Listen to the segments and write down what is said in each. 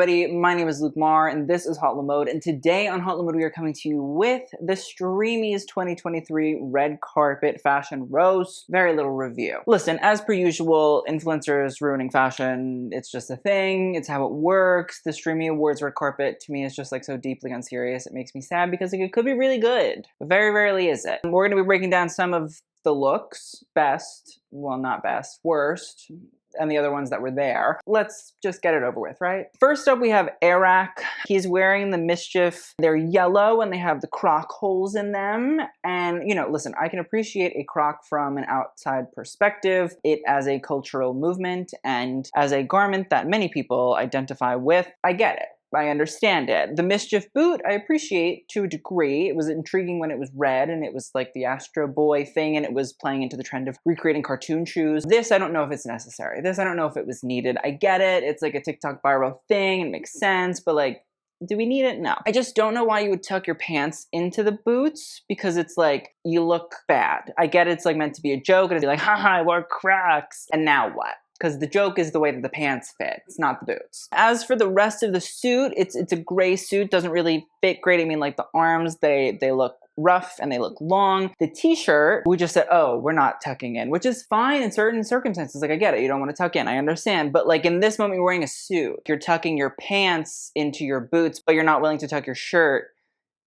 everybody, my name is Luke Marr and this is Hot Mode, and today on Hot Mode we are coming to you with the Streamy's 2023 Red Carpet Fashion Roast. Very little review. Listen, as per usual, influencers ruining fashion, it's just a thing, it's how it works. The Streamy Awards Red Carpet to me is just like so deeply unserious. It makes me sad because like, it could be really good, but very rarely is it. We're going to be breaking down some of the looks, best, well not best, worst, and the other ones that were there. Let's just get it over with, right? First up, we have Airrack. He's wearing the Mischief. They're yellow and they have the croc holes in them. And, you know, listen, I can appreciate a croc from an outside perspective, it as a cultural movement and as a garment that many people identify with. I get it. I understand it. The Mischief boot, I appreciate to a degree. It was intriguing when it was red and it was like the Astro Boy thing and it was playing into the trend of recreating cartoon shoes. This, I don't know if it's necessary. This, I don't know if it was needed. I get it. It's like a TikTok viral thing. It makes sense, but like, do we need it? No. I just don't know why you would tuck your pants into the boots because it's like, you look bad. I get it's like meant to be a joke and it'd be like, haha, I wore Crocs. And now what? Because the joke is the way that the pants fit, it's not the boots. As for the rest of the suit, it's a gray suit, doesn't really fit great. I mean, like the arms, they look rough and they look long. The t-shirt, we just said, oh, we're not tucking in, which is fine in certain circumstances. Like, I get it, you don't want to tuck in, I understand. But like in this moment, you're wearing a suit. You're tucking your pants into your boots, but you're not willing to tuck your shirt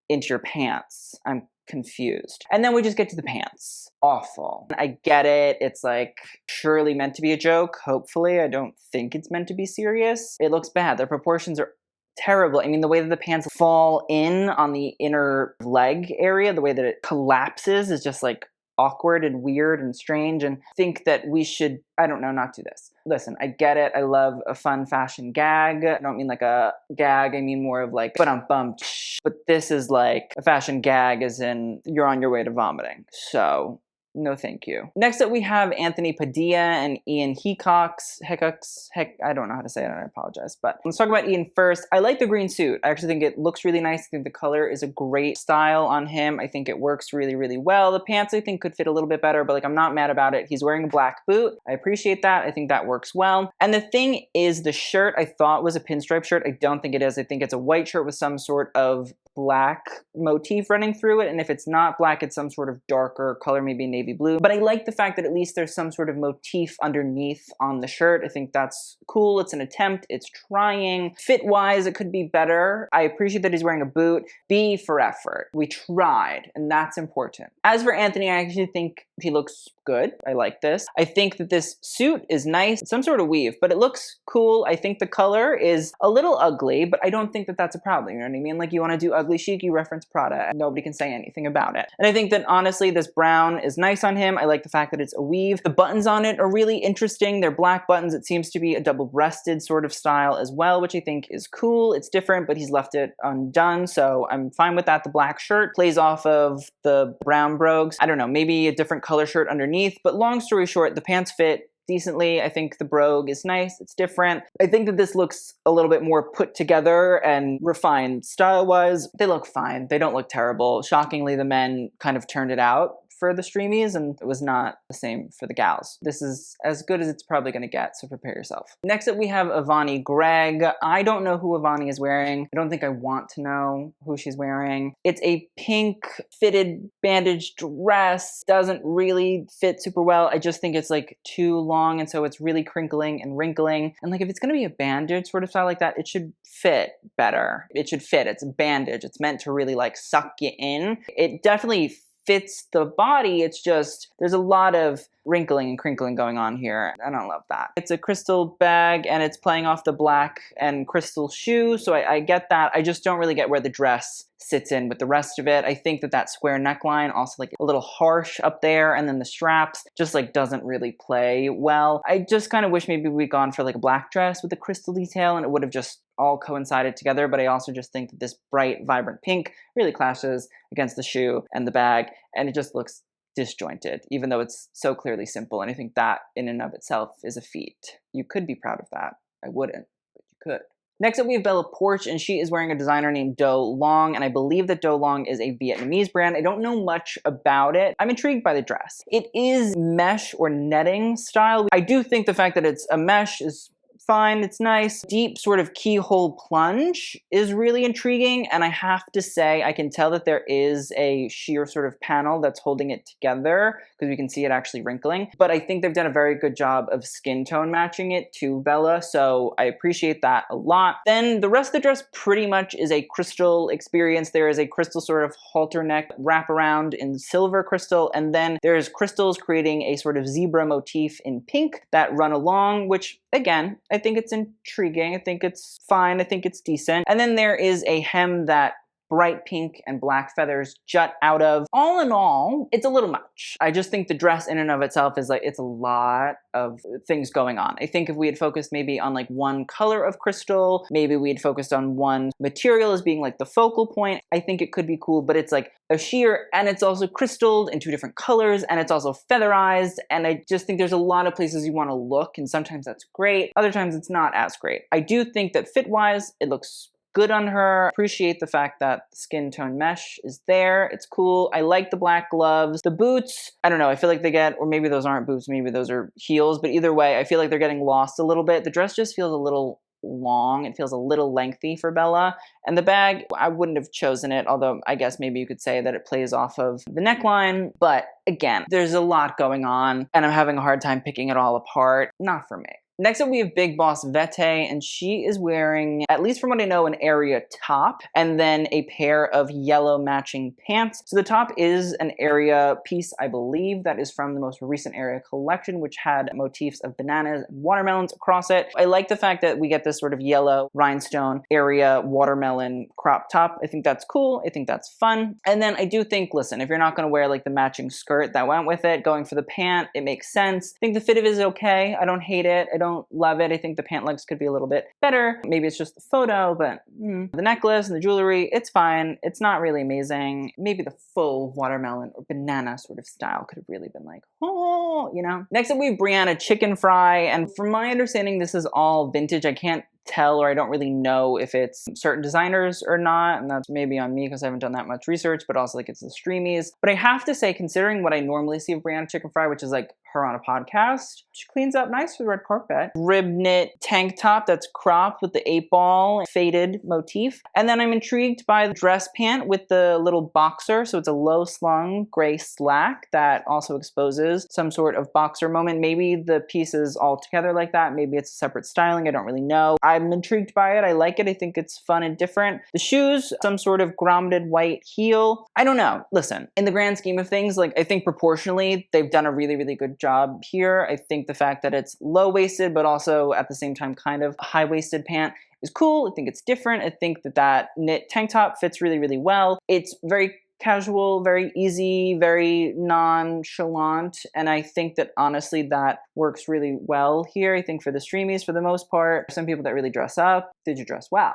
into your pants. I'm confused. And then we just get to the pants. Awful. I get it. It's like surely meant to be a joke. Hopefully. I don't think it's meant to be serious. It looks bad. Their proportions are terrible. I mean, the way that the pants fall in on the inner leg area, the way that it collapses is just like awkward and weird and strange, and think that we should, I don't know, not do this. Listen, I get it. I love a fun fashion gag. I don't mean like a gag. I mean more of like, but I'm bummed. But this is like a fashion gag as in you're on your way to vomiting. So no thank you. Next up we have Anthony Padilla and Ian Hecox. I don't know how to say it and I apologize. But let's talk about Ian first. I like the green suit. I actually think it looks really nice. I think the color is a great style on him. I think it works really, really well. The pants I think could fit a little bit better, but like I'm not mad about it. He's wearing a black boot. I appreciate that. I think that works well. And the thing is the shirt I thought was a pinstripe shirt. I don't think it is. I think it's a white shirt with some sort of black motif running through it, and if it's not black, it's some sort of darker color, maybe navy blue. But I like the fact that at least there's some sort of motif underneath on the shirt. I think that's cool. It's an attempt. It's trying. Fit-wise, it could be better. I appreciate that he's wearing a boot. B for effort. We tried, and that's important. As for Anthony, I actually think he looks good. I like this. I think that this suit is nice. It's some sort of weave, but it looks cool. I think the color is a little ugly, but I don't think that that's a problem. You know what I mean? Like you want to do ugly chic, you reference Prada, and nobody can say anything about it. And I think that honestly, this brown is nice on him. I like the fact that it's a weave. The buttons on it are really interesting. They're black buttons. It seems to be a double-breasted sort of style as well, which I think is cool. It's different, but he's left it undone, so I'm fine with that. The black shirt plays off of the brown brogues. I don't know, maybe a different color shirt underneath, but long story short, the pants fit decently. I think the brogue is nice. It's different. I think that this looks a little bit more put together and refined style-wise. They look fine. They don't look terrible. Shockingly, the men kind of turned it out for the Streamies, and it was not the same for the gals. This is as good as it's probably going to get, so prepare yourself. Next up, we have Avani Gregg. I don't know who Avani is wearing. I don't think I want to know who she's wearing. It's a pink fitted bandage dress. Doesn't really fit super well. I just think it's like too long, and so it's really crinkling and wrinkling. And like if it's going to be a bandage sort of style like that, it should fit better. It should fit. It's a bandage. It's meant to really like suck you in. It definitely fits the body. It's just, there's a lot of wrinkling and crinkling going on here. I don't love that. It's a crystal bag and it's playing off the black and crystal shoe, so I get that. I just don't really get where the dress sits in with the rest of it. I think that that square neckline also like a little harsh up there, and then the straps just like doesn't really play well. I just kind of wish maybe we'd gone for like a black dress with the crystal detail and it would have just all coincided together, but I also just think that this bright, vibrant pink really clashes against the shoe and the bag, and it just looks disjointed, even though it's so clearly simple, and I think that in and of itself is a feat. You could be proud of that. I wouldn't, but you could. Next up, we have Bella Poarch, and she is wearing a designer named Do Long, and I believe that Do Long is a Vietnamese brand. I don't know much about it. I'm intrigued by the dress. It is mesh or netting style. I do think the fact that it's a mesh is fine, it's nice. Deep sort of keyhole plunge is really intriguing, and I have to say, I can tell that there is a sheer sort of panel that's holding it together, because we can see it actually wrinkling. But I think they've done a very good job of skin tone matching it to Bella, so I appreciate that a lot. Then the rest of the dress pretty much is a crystal experience. There is a crystal sort of halter neck wraparound in silver crystal, and then there's crystals creating a sort of zebra motif in pink that run along, which again, I think it's intriguing. I think it's fine. I think it's decent. And then there is a hem that bright pink and black feathers jut out of. All in all, it's a little much. I just think the dress in and of itself is like, it's a lot of things going on. I think if we had focused maybe on like one color of crystal, maybe we had focused on one material as being like the focal point, I think it could be cool, but it's like a sheer, and it's also crystalled in 2 different colors, and it's also featherized, and I just think there's a lot of places you want to look, and sometimes that's great, other times it's not as great. I do think that fit-wise, it looks good on her. Appreciate the fact that the skin tone mesh is there. It's cool. I like the black gloves. The boots, I don't know, I feel like they get, or maybe those aren't boots, maybe those are heels, but either way, I feel like they're getting lost a little bit. The dress just feels a little long. It feels a little lengthy for Bella. And the bag, I wouldn't have chosen it, although I guess maybe you could say that it plays off of the neckline. But again, there's a lot going on, and I'm having a hard time picking it all apart. Not for me. Next up, we have Big Boss Vette, and she is wearing, at least from what I know, an area top, and then a pair of yellow matching pants. So the top is an area piece, I believe, that is from the most recent area collection, which had motifs of bananas and watermelons across it. I like the fact that we get this sort of yellow rhinestone area watermelon crop top. I think that's cool. I think that's fun. And then I do think, listen, if you're not going to wear like the matching skirt that went with it, going for the pant, it makes sense. I think the fit of it is okay. I don't hate it. I don't love it. I think the pant legs could be a little bit better. Maybe it's just the photo, but the necklace and the jewelry, it's fine. It's not really amazing. Maybe the full watermelon or banana sort of style could have really been like, oh, you know. Next up, we have Brianna Chickenfry, and from my understanding, this is all vintage. I can't tell, or I don't really know if it's certain designers or not, and that's maybe on me because I haven't done that much research, but also like it's the Streamies. But I have to say, considering what I normally see of Brianna Chickenfry, which is like her on a podcast, she cleans up nice for the red carpet. Rib knit tank top that's cropped with the 8-ball faded motif. And then I'm intrigued by the dress pant with the little boxer. So it's a low slung gray slack that also exposes some sort of boxer moment. Maybe the piece is all together like that. Maybe it's a separate styling. I don't really know. I'm intrigued by it. I like it. I think it's fun and different. The shoes, some sort of grounded white heel. I don't know. Listen, in the grand scheme of things, like I think proportionally, they've done a really, really good job here. I think the fact that it's low-waisted, but also at the same time kind of high-waisted pant is cool. I think it's different. I think that that knit tank top fits really, really well. It's very casual, very easy, very nonchalant, and I think that honestly that works really well here. I think for the Streamies, for the most part, some people that really dress up. Did you dress well?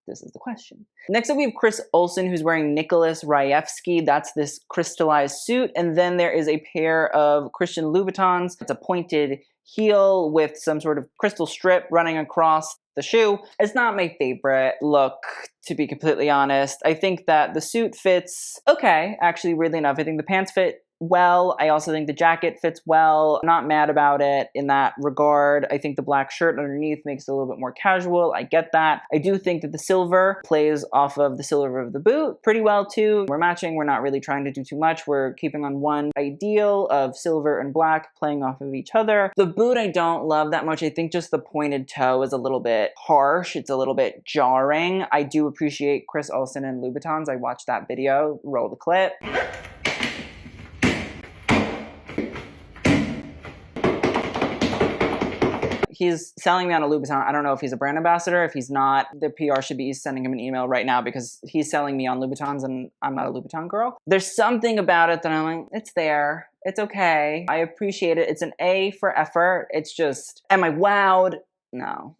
This is the question. Next up, we have Chris Olsen, who's wearing Nicholas Raefski. That's this crystallized suit. And then there is a pair of Christian Louboutins. It's a pointed heel with some sort of crystal strip running across the shoe. It's not my favorite look, to be completely honest. I think that the suit fits okay, actually, weirdly enough. I think the pants fit well. I also think the jacket fits well. I'm not mad about it in that regard. I think the black shirt underneath makes it a little bit more casual. I get that. I do think that the silver plays off of the silver of the boot pretty well too. We're matching. We're not really trying to do too much. We're keeping on one ideal of silver and black playing off of each other. The boot I don't love that much. I think just the pointed toe is a little bit harsh. It's a little bit jarring. I do appreciate Chris Olsen and Louboutins. I watched that video. Roll the clip. He's selling me on a Louboutin. I don't know if he's a brand ambassador. If he's not, the PR should be sending him an email right now because he's selling me on Louboutins and I'm not a Louboutin girl. There's something about it that I'm like, it's there. It's okay. I appreciate it. It's an A for effort. It's just, am I wowed? No.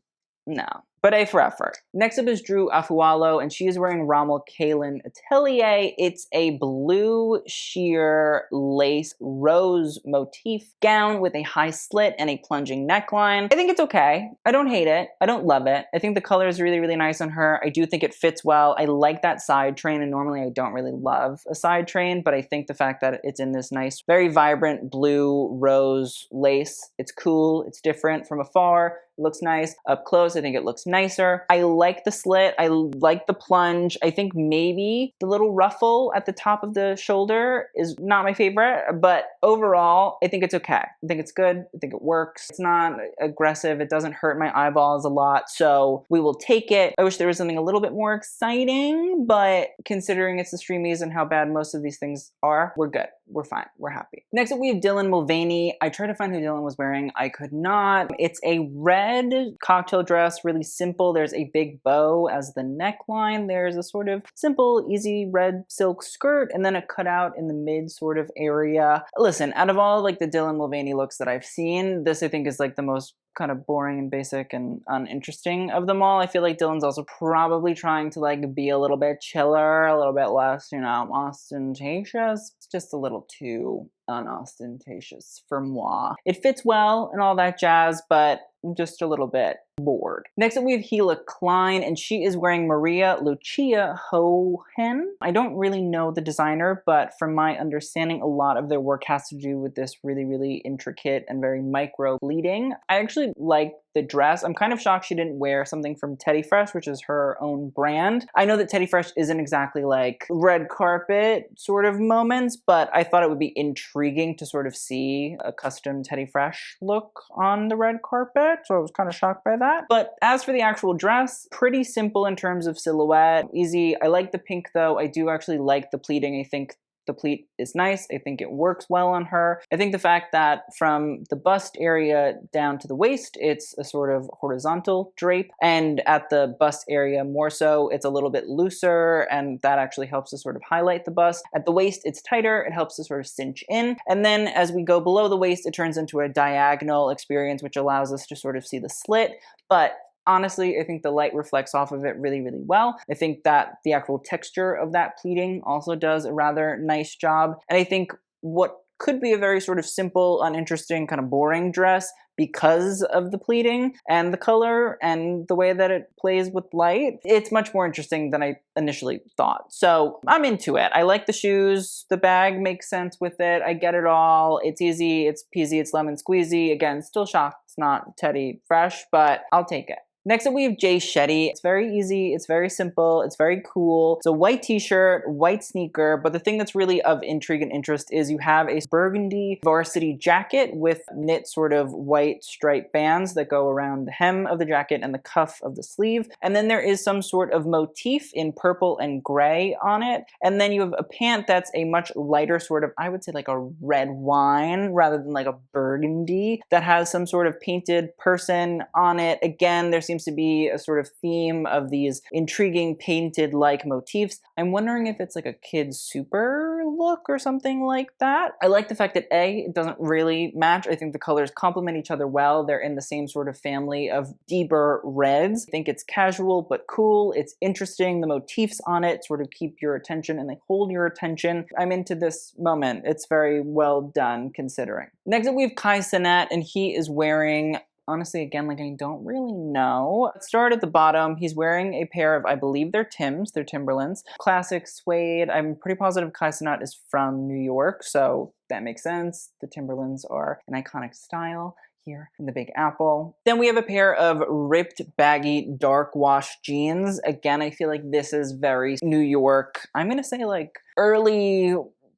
But A for effort. Next up is Drew Afualo, and she is wearing Romel Caylan Atelier. It's a blue sheer lace rose motif gown with a high slit and a plunging neckline. I think it's okay. I don't hate it. I don't love it. I think the color is really, really nice on her. I do think it fits well. I like that side train, and normally I don't really love a side train, but I think the fact that it's in this nice, very vibrant blue rose lace, it's cool, it's different from afar. looks nice. Up close, I think it looks nicer. I like the slit. I like the plunge. I think maybe the little ruffle at the top of the shoulder is not my favorite, but overall, I think it's okay. I think it's good. I think it works. It's not aggressive. It doesn't hurt my eyeballs a lot, so we will take it. I wish there was something a little bit more exciting, but considering it's the Streamies and how bad most of these things are, we're good. We're fine. We're happy. Next up, we have Dylan Mulvaney. I tried to find who Dylan was wearing. I could not. It's a red cocktail dress, really simple. There's a big bow as the neckline. There's a sort of simple, easy red silk skirt, and then a cutout in the mid sort of area. Listen, out of all like the Dylan Mulvaney looks that I've seen, this I think is like the most kind of boring and basic and uninteresting of them all. I feel like Dylan's also probably trying to like be a little bit chiller, a little bit less, you know, ostentatious. It's just a little too unostentatious for moi. It fits well and all that jazz, but I'm just a little bit bored. Next up, we have Hila Klein, and she is wearing Maria Lucia Hohen. I don't really know the designer, but from my understanding, a lot of their work has to do with this really, really intricate and very micro pleating. I actually like the dress. I'm kind of shocked she didn't wear something from Teddy Fresh, which is her own brand. I know that Teddy Fresh isn't exactly like red carpet sort of moments, but I thought it would be intriguing to sort of see a custom Teddy Fresh look on the red carpet, so I was kind of shocked by that. But as for the actual dress, pretty simple in terms of silhouette, easy. I like the pink though. I do actually like the pleating. I think the pleat is nice. I think it works well on her. I think the fact that from the bust area down to the waist, it's a sort of horizontal drape, and at the bust area more so, it's a little bit looser, and that actually helps to sort of highlight the bust. At the waist, it's tighter. It helps to sort of cinch in. And then as we go below the waist, it turns into a diagonal experience, which allows us to sort of see the slit. But honestly, I think the light reflects off of it really, really well. I think that the actual texture of that pleating also does a rather nice job. And I think what could be a very sort of simple, uninteresting, kind of boring dress because of the pleating and the color and the way that it plays with light, it's much more interesting than I initially thought. So I'm into it. I like the shoes. The bag makes sense with it. I get it all. It's easy. It's peasy. It's lemon squeezy. Again, still shocked it's not Teddy Fresh, but I'll take it. Next up, we have Shetty. It's very easy, it's very simple, it's very cool. It's a white t-shirt, white sneaker, but the thing that's really of intrigue and interest is you have a burgundy varsity jacket with knit sort of white striped bands that go around the hem of the jacket and the cuff of the sleeve. And then there is some sort of motif in purple and gray on it. And then you have a pant that's a much lighter sort of, I would say like a red wine rather than like a burgundy, that has some sort of painted person on it. Again, there seems to be a sort of theme of these intriguing painted-like motifs. I'm wondering if it's like a kid's super look or something like that. I like the fact that A, it doesn't really match. I think the colors complement each other well. They're in the same sort of family of deeper reds. I think it's casual but cool. It's interesting. The motifs on it sort of keep your attention and they hold your attention. I'm into this moment. It's very well done considering. Next up, we have Cenat, and he is wearing, honestly, again, like I don't really know. Let's start at the bottom. He's wearing a pair of, I believe they're Tims, they're Timberlands. Classic suede. I'm pretty positive Cenat is from New York, so that makes sense. The Timberlands are an iconic style here in the Big Apple. Then we have a pair of ripped, baggy, dark wash jeans. Again, I feel like this is very New York. I'm gonna say like early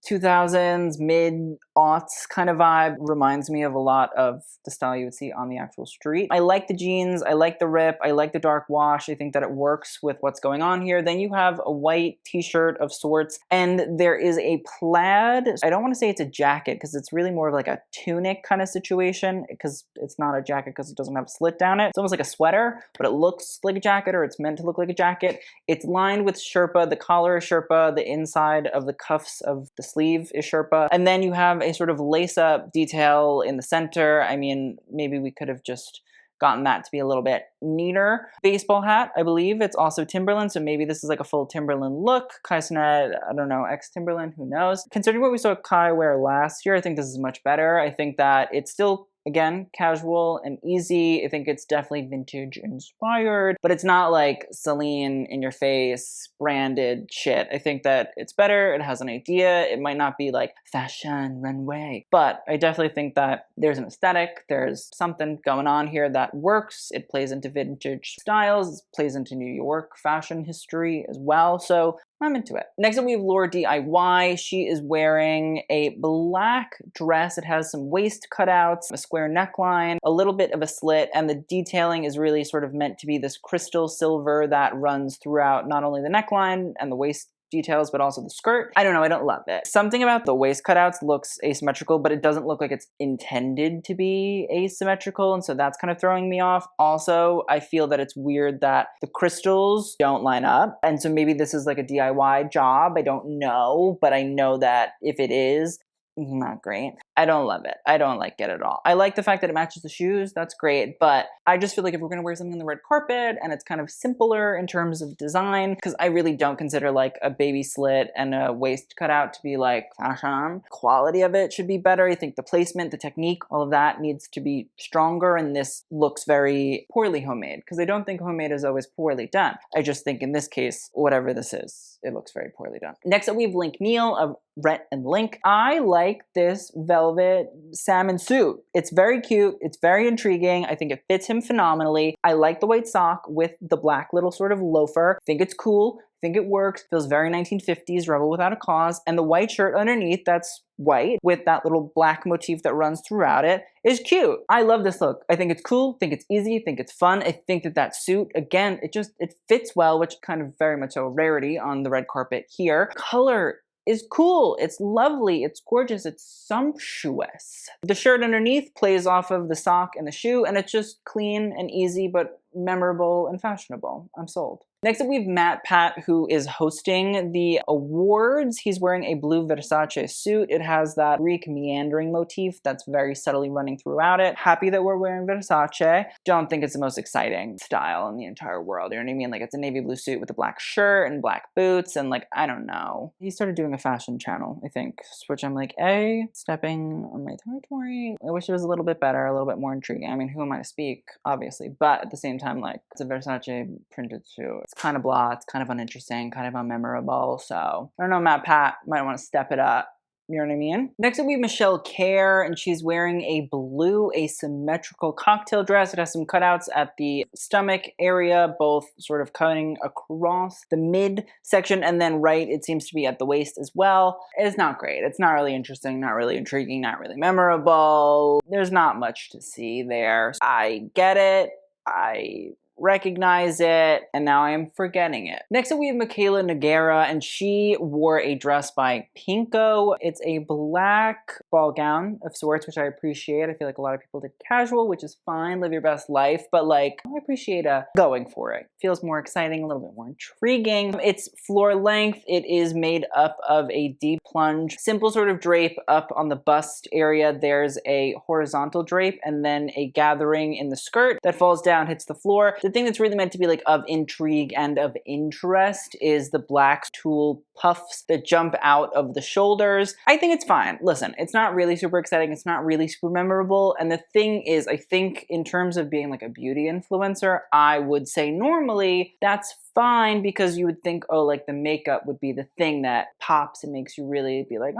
2000s, mid-aughts kind of vibe. Reminds me of a lot of the style you would see on the actual street. I like the jeans, I like the rip, I like the dark wash. I think that it works with what's going on here. Then you have a white t-shirt of sorts, and there is a plaid. I don't want to say it's a jacket because it's really more of like a tunic kind of situation, because it's not a jacket because it doesn't have a slit down it. It's almost like a sweater, but it looks like a jacket, or it's meant to look like a jacket. It's lined with Sherpa. The collar is Sherpa. The inside of the cuffs of the sleeve is Sherpa. And then you have a sort of lace-up detail in the center. I mean, maybe we could have just gotten that to be a little bit neater. Baseball hat, I believe it's also Timberland, so maybe this is like a full Timberland look. Cenat, I don't know, ex-Timberland, who knows? Considering what we saw Kai wear last year, I think this is much better. I think that it's still Again, casual and easy. I think it's definitely vintage inspired, but it's not like Celine in your face branded shit. I think that it's better. It has an idea. It might not be like fashion runway, but I definitely think that there's an aesthetic. There's something going on here that works. It plays into vintage styles. It plays into New York fashion history as well. So I'm into it. Next up, we have LaurDiy. She is wearing a black dress. It has some waist cutouts, a square neckline, a little bit of a slit, and the detailing is really sort of meant to be this crystal silver that runs throughout not only the neckline and the waist details, but also the skirt. I don't know, I don't love it. Something about the waist cutouts looks asymmetrical, but it doesn't look like it's intended to be asymmetrical, and so that's kind of throwing me off. Also, I feel that it's weird that the crystals don't line up, and so maybe this is like a DIY job. I don't know, but I know that if it is, not great. I don't love it. I don't like it at all. I like the fact that it matches the shoes. That's great. But I just feel like if we're going to wear something on the red carpet and it's kind of simpler in terms of design, because I really don't consider like a baby slit and a waist cutout to be like fashion. Quality of it should be better. I think the placement, the technique, all of that needs to be stronger. And this looks very poorly homemade, because I don't think homemade is always poorly done. I just think in this case, whatever this is, it looks very poorly done. Next up, we have Neal of Rhett and Link. I like this velvet salmon suit. It's very cute. It's very intriguing. I think it fits him phenomenally. I like the white sock with the black little sort of loafer. I think it's cool. I think it works. Feels very 1950s, Rebel Without a Cause. And the white shirt underneath that's white with that little black motif that runs throughout it is cute. I love this look. I think it's cool. I think it's easy. I think it's fun. I think that suit, again, it fits well, which kind of very much a rarity on the red carpet here. Color is cool. It's lovely. It's gorgeous. It's sumptuous. The shirt underneath plays off of the sock and the shoe, and it's just clean and easy, but memorable and fashionable. I'm sold. Next up, we have Matt Pat, who is hosting the awards. He's wearing a blue Versace suit. It has that Greek meandering motif that's very subtly running throughout it. Happy that we're wearing Versace. Don't think it's the most exciting style in the entire world. You know what I mean? Like, it's a navy blue suit with a black shirt and black boots, and like, I don't know. He started doing a fashion channel, I think, which I'm like, stepping on my territory. I wish it was a little bit better, a little bit more intriguing. I mean, who am I to speak, obviously, but at the same time, like, it's a Versace printed suit. It's kind of blah, it's kind of uninteresting, kind of unmemorable, so I don't know, Matt Pat might want to step it up. You know what I mean? Next up, we have Michelle Khare, and she's wearing a blue asymmetrical cocktail dress. It has some cutouts at the stomach area, both sort of cutting across the mid section, and then right, it seems to be at the waist as well. It's not great. It's not really interesting, not really intriguing, not really memorable. There's not much to see there. I get it. I recognize it, and now I am forgetting it. Next up, we have Mikayla Nogueira, and she wore a dress by Pinko. It's a black ball gown of sorts, which I appreciate. I feel like a lot of people did casual, which is fine, live your best life, but like, I appreciate going for it. Feels more exciting, a little bit more intriguing. It's floor length. It is made up of a deep plunge, simple sort of drape up on the bust area. There's a horizontal drape, and then a gathering in the skirt that falls down, hits the floor. The thing that's really meant to be like of intrigue and of interest is the black tulle puffs that jump out of the shoulders. I think it's fine. Listen, it's not really super exciting. It's not really super memorable. And the thing is, I think in terms of being like a beauty influencer, I would say normally that's fine, because you would think, oh, like the makeup would be the thing that pops and makes you really be like,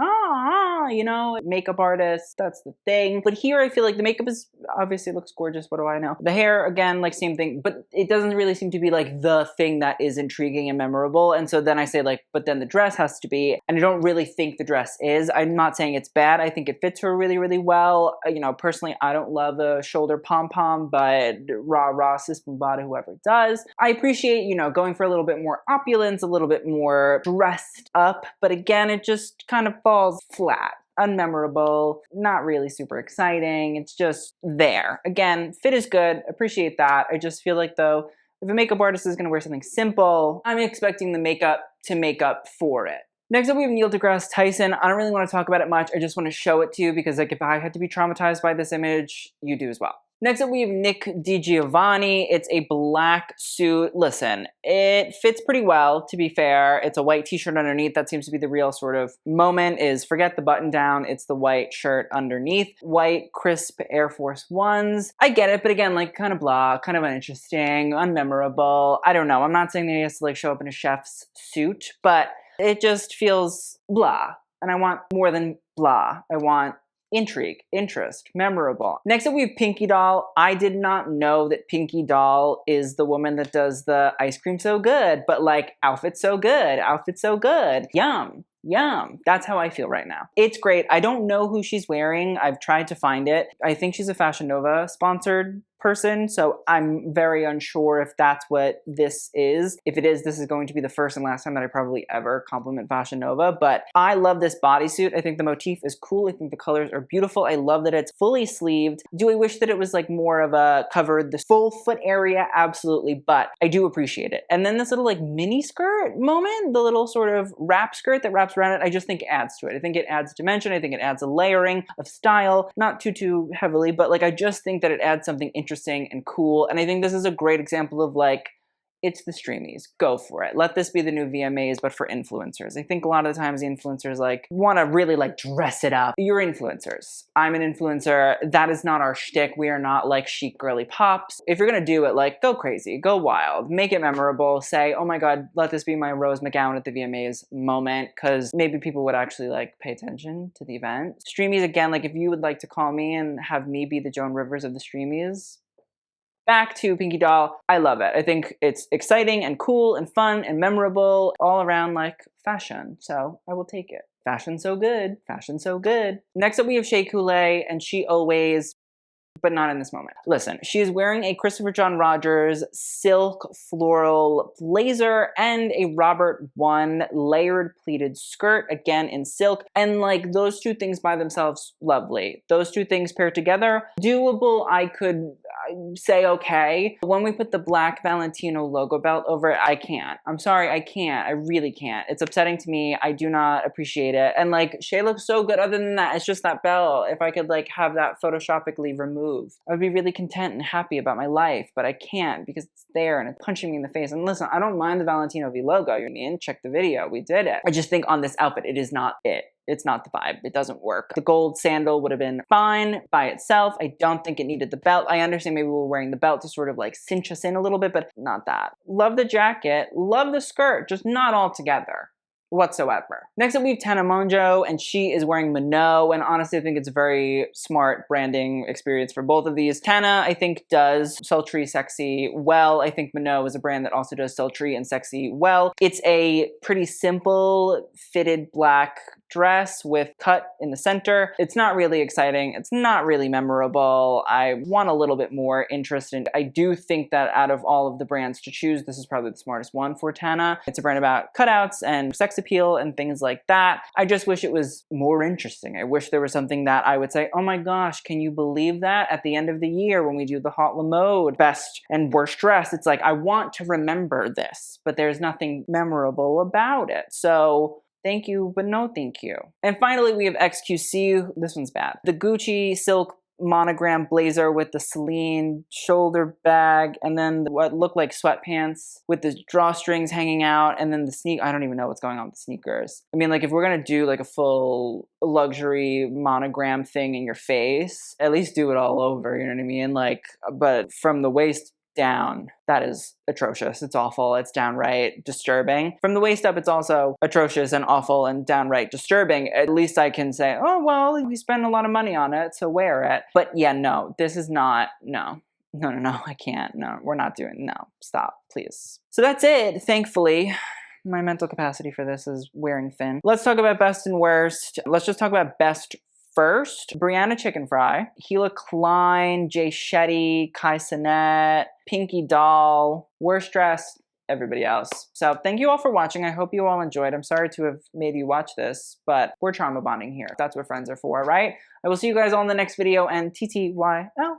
you know, makeup artist, that's the thing. But here I feel like the makeup is obviously looks gorgeous. What do I know? The hair, again, like same thing, but it doesn't really seem to be like the thing that is intriguing and memorable. And so then I say like, but then the dress has to be, and I don't really think the dress is. I'm not saying it's bad. I think it fits her really, really well. You know, personally, I don't love a shoulder pom-pom, but rah, sis bombada, whoever does. I appreciate, you know, going for a little bit more opulence, a little bit more dressed up, but again, it just kind of falls flat. Unmemorable, not really super exciting. It's just there. Again, fit is good. Appreciate that. I just feel like though, if a makeup artist is going to wear something simple, I'm expecting the makeup to make up for it. Next up, we have Neal deGrasse Tyson. I don't really want to talk about it much. I just want to show it to you because like if I had to be traumatized by this image, you do as well. Next up, we have Nick DiGiovanni. It's a black suit. Listen, it fits pretty well, to be fair. It's a white t-shirt underneath. That seems to be the real sort of moment, is forget the button down. It's the white shirt underneath. White, crisp Air Force Ones. I get it, but again, like kind of blah, kind of uninteresting, unmemorable. I don't know. I'm not saying that he has to like show up in a chef's suit, but it just feels blah. And I want more than blah. I want intrigue, interest, memorable. Next up, we have Pinky Doll. I did not know that Pinky Doll is the woman that does the ice cream so good, but like outfit so good, outfit so good. Yum. Yum. That's how I feel right now. It's great. I don't know who she's wearing. I've tried to find it. I think she's a Fashion Nova sponsored person, so I'm very unsure if that's what this is. If it is, this is going to be the first and last time that I probably ever compliment Fashion Nova, but I love this bodysuit. I think the motif is cool. I think the colors are beautiful. I love that it's fully sleeved. Do I wish that it was like more of a covered the full foot area? Absolutely, but I do appreciate it. And then this little like mini skirt moment, the little sort of wrap skirt that wraps around it, I just think adds to it. I think it adds dimension. I think it adds a layering of style, not too heavily, but like I just think that it adds something interesting and cool. And I think this is a great example of like, it's the Streamies. Go for it. Let this be the new VMAs, but for influencers. I think a lot of the times the influencers like want to really like dress it up. You're influencers. I'm an influencer. That is not our shtick. We are not like chic girly pops. If you're going to do it, like go crazy, go wild, make it memorable. Say, oh my God, let this be my Rose McGowan at the VMAs moment. Cause maybe people would actually like pay attention to the event. Streamies, again, like if you would like to call me and have me be the Joan Rivers of the Streamies, back to Pinky Doll, I love it. I think it's exciting and cool and fun and memorable, all around like fashion. So I will take it. Fashion so good. Fashion so good. Next up, we have Shea Coulee, and she always, but not in this moment. Listen, she is wearing a Christopher John Rogers silk floral blazer and a Robert I layered pleated skirt, again in silk. And like those two things by themselves, lovely. Those two things paired together, doable. I could say okay. When we put the black Valentino logo belt over it, I can't. I'm sorry, I can't. I really can't. It's upsetting to me. I do not appreciate it. And like Shea looks so good other than that. It's just that belt. If I could like have that photoshopically removed, I would be really content and happy about my life, but I can't because it's there and it's punching me in the face. And listen, I don't mind the Valentino V logo. You mean, check the video. We did it. I just think on this outfit, it is not it. It's not the vibe. It doesn't work. The gold sandal would have been fine by itself. I don't think it needed the belt. I understand maybe we're wearing the belt to sort of like cinch us in a little bit, but not that. Love the jacket. Love the skirt. Just not all together whatsoever. Next up, we have Tana Mongeau, and she is wearing Mongeau, and honestly, I think it's a very smart branding experience for both of these. Tana, I think, does sultry, sexy well. I think Mongeau is a brand that also does sultry and sexy well. It's a pretty simple, fitted black dress with cut in the center. It's not really exciting. It's not really memorable. I want a little bit more interest in it. I do think that out of all of the brands to choose, this is probably the smartest one for Tana. It's a brand about cutouts and sex appeal and things like that. I just wish it was more interesting. I wish there was something that I would say, oh my gosh, can you believe that? At the end of the year when we do the Hot La Mode best and worst dress, it's like, I want to remember this, but there's nothing memorable about it. So thank you, but no thank you. And finally, we have XQC. This one's bad. The Gucci silk monogram blazer with the Celine shoulder bag, and then what looked like sweatpants with the drawstrings hanging out, and then the I don't even know what's going on with the sneakers. I mean, like if we're gonna do like a full luxury monogram thing in your face, at least do it all over, you know what I mean? Like, but from the waist down, that is atrocious. It's awful. It's downright disturbing. From the waist up, it's also atrocious and awful and downright disturbing. At least I can say, oh, well, we spent a lot of money on it, so wear it. But yeah, no, this is not, no, I can't. No, we're not doing, no, stop, please. So that's it, thankfully. My mental capacity for this is wearing thin. Let's talk about best and worst. Let's just talk about best first. Brianna Chickenfry, Hila, Klein, Shetty, Cenat, Pinky Doll, worst dressed, everybody else. So thank you all for watching. I hope you all enjoyed. I'm sorry to have made you watch this, but we're trauma bonding here. That's what friends are for, right? I will see you guys all in the next video, and TTYL.